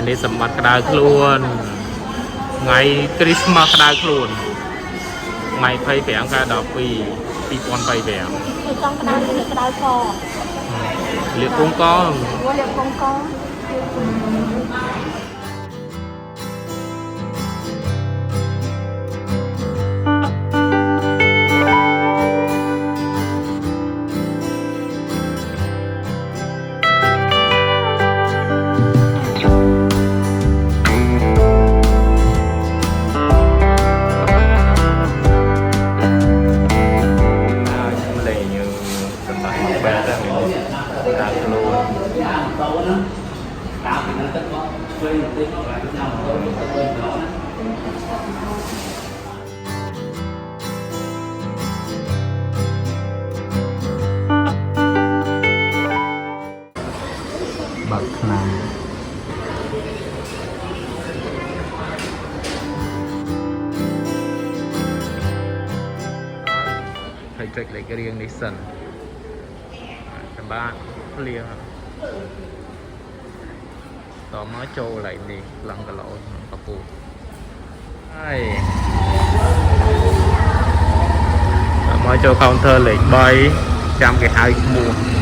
នេះសម្បត្តិក្តៅខ្លួនថ្ងៃគ្រីស្មាស់ក្តៅខ្លួនថ្ងៃ25 ខែ 12 2025គឺចង់ក្តៅគឺក្តៅកលាកគងកលាកគងកបាក់ឆ្នាំហើយចុចលេខរៀងនេះសិនសម្បាភ្លៀងតមកចូលកន្លែងនេះឡើងគីឡូកពូហើយតមកចូល counter លេខ 3 ចាំគេហៅឈ្មោះ